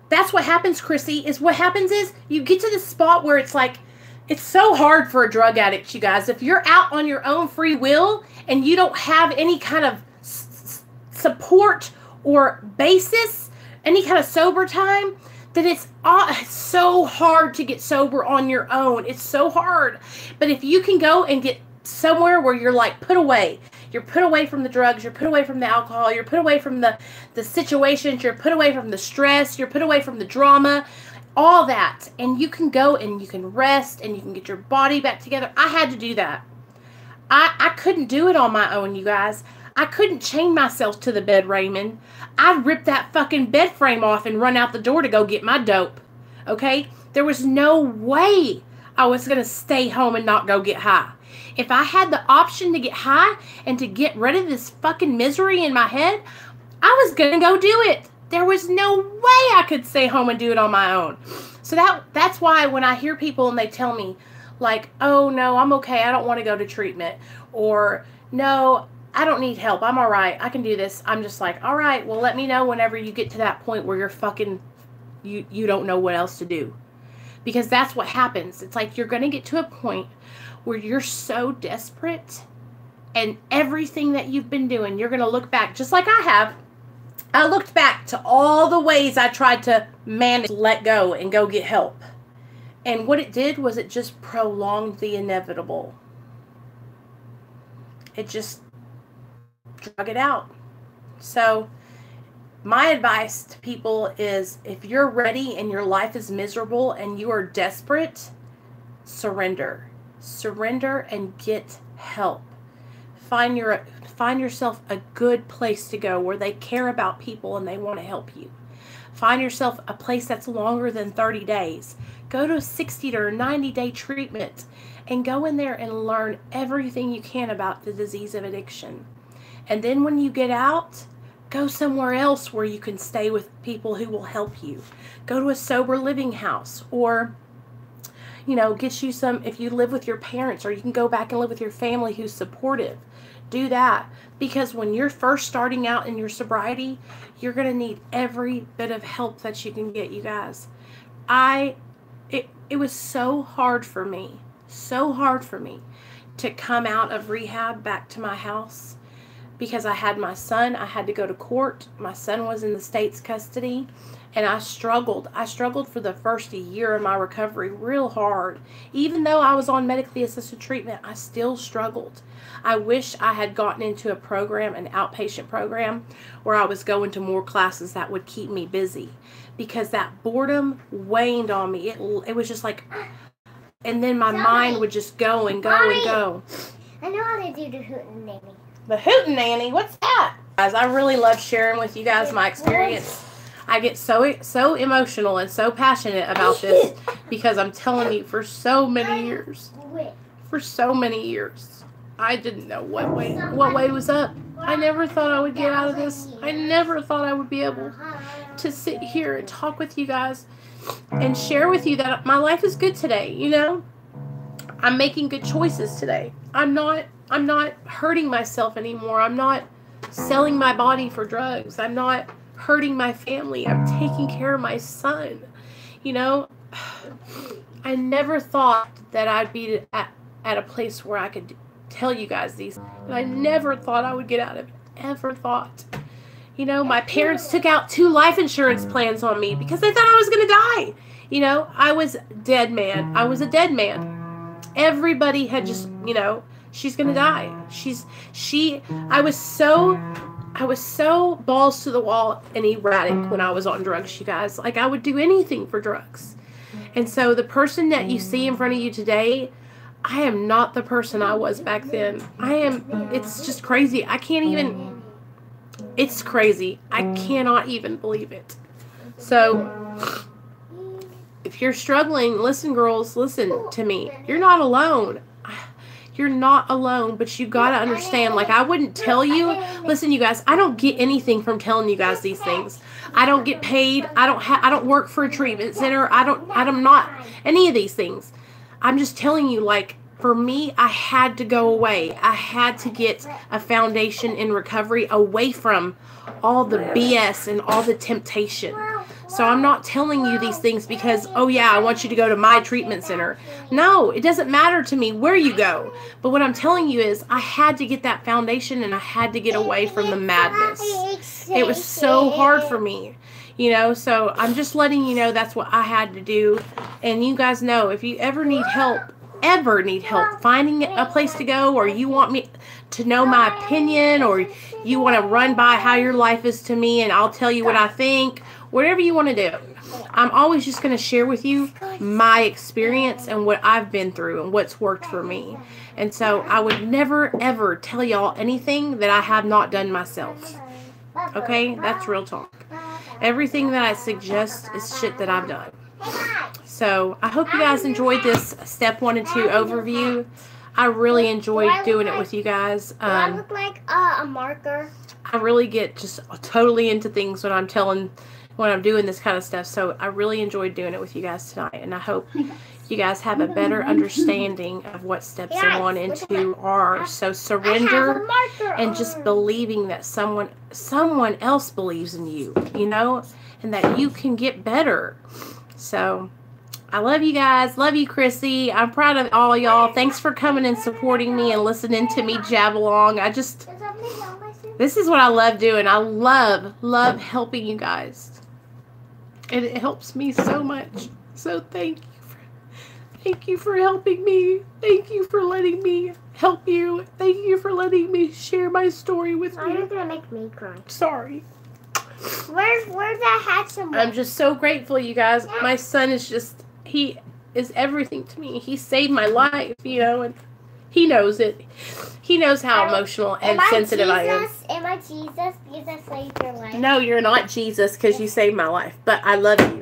A: That's what happens, Chrissy, is what happens is you get to the spot where it's like, it's so hard for a drug addict, you guys. If you're out on your own free will and you don't have any kind of support or basis, any kind of sober time, then it's so hard to get sober on your own. It's so hard. But if you can go and get somewhere where you're like put away, you're put away from the drugs, you're put away from the alcohol, you're put away from the situations, you're put away from the stress, you're put away from the drama, all that, and you can go and you can rest and you can get your body back together. I had to do that. I couldn't do it on my own, you guys. I couldn't chain myself to the bed, Raymond. I'd rip that fucking bed frame off and run out the door to go get my dope. Okay? There was no way I was going to stay home and not go get high. If I had the option to get high and to get rid of this fucking misery in my head, I was going to go do it. There was no way I could stay home and do it on my own. So that's why when I hear people and they tell me, like, oh, no, I'm okay. I don't want to go to treatment. Or, no, I don't need help. I'm all right. I can do this. I'm just like, all right, well, let me know whenever you get to that point where you're fucking, you don't know what else to do. Because that's what happens. It's like you're going to get to a point where you're so desperate and everything that you've been doing, you're going to look back, just like I have. I looked back to all the ways I tried to manage, let go, and go get help. And what it did was it just prolonged the inevitable. It just drug it out. So my advice to people is, if you're ready and your life is miserable and you are desperate, surrender. Surrender and get help. Find yourself a good place to go where they care about people and they want to help you. Find yourself a place that's longer than 30 days. Go to a 60 or 90-day treatment and go in there and learn everything you can about the disease of addiction. And then when you get out, go somewhere else where you can stay with people who will help you. Go to a sober living house, or, you know, get you some, if you live with your parents, or you can go back and live with your family who's supportive. Do that, because when you're first starting out in your sobriety, you're going to need every bit of help that you can get, you guys. It was so hard for me to come out of rehab back to my house, because I had my son. I had to go to court. My son was in the state's custody, and I struggled. I struggled for the first year of my recovery real hard. Even though I was on medically assisted treatment, I still struggled. I wish I had gotten into a program, an outpatient program, where I was going to more classes that would keep me busy, because that boredom waned on me. It was just like, and then my mind would just go and go and go.
B: I know how to do the hootenanny.
A: The hootenanny? What's that? Guys, I really love sharing with you guys my experience. I get so emotional and so passionate about this, because I'm telling you, for so many years, I didn't know what way was up. I never thought I would get out of this. I never thought I would be able to sit here and talk with you guys and share with you that my life is good today. You know, I'm making good choices today. I'm not hurting myself anymore. I'm not selling my body for drugs. I'm not hurting my family. I'm taking care of my son. You know, I never thought that I'd be at a place where I could tell you guys these. And I never thought I would get out of it. Ever thought. You know, my parents took out 2 life insurance plans on me because they thought I was going to die. You know, I was dead man. I was a dead man. Everybody had just, you know, she's going to die. I was so balls to the wall and erratic when I was on drugs, you guys. Like, I would do anything for drugs. And so the person that you see in front of you today, I am not the person I was back then. It's just crazy. It's crazy. I cannot even believe it. So, if you're struggling, listen, girls, listen to me. You're not alone. You're not alone, but you got to understand, like, I wouldn't tell you. Listen, you guys, I don't get anything from telling you guys these things. I don't get paid. I don't work for a treatment center. I'm not any of these things. I'm just telling you, like, for me, I had to go away. I had to get a foundation in recovery away from all the BS and all the temptation. So I'm not telling you these things because, oh yeah, I want you to go to my treatment center. No, it doesn't matter to me where you go. But what I'm telling you is I had to get that foundation and I had to get away from the madness. It was so hard for me, you know, so I'm just letting you know that's what I had to do. And you guys know, if you ever need help finding a place to go, or you want me to know my opinion, or you want to run by how your life is to me and I'll tell you what I think, whatever you want to do, I'm always just going to share with you my experience and what I've been through and what's worked for me. And so I would never ever tell y'all anything that I have not done myself. Okay, that's real talk. Everything that I suggest is shit that I've done. So I hope you guys enjoyed this step 1 and 2 overview. I really enjoyed doing it with you guys.
B: Do I look like a marker?
A: I really get just totally into things when I'm doing this kind of stuff. So I really enjoyed doing it with you guys tonight. And I hope you guys have a better understanding of what steps 1 and 2 are. So surrender and just believing that someone else believes in you, you know, and that you can get better. So I love you guys. Love you, Chrissy. I'm proud of all y'all. Thanks for coming and supporting me and listening to me jab along. This is what I love doing. I love helping you guys. And it helps me so much. So thank you for helping me. Thank you for letting me help you. Thank you for letting me share my story with you.
B: You're gonna make me cry.
A: Sorry.
B: Where's that hat?
A: I'm just so grateful, you guys. My son is just, he is everything to me. He saved my life, you know, and he knows it. He knows how emotional and sensitive I am.
B: Am I Jesus? Jesus saved your life.
A: No, you're not Jesus because you saved my life. But I love you.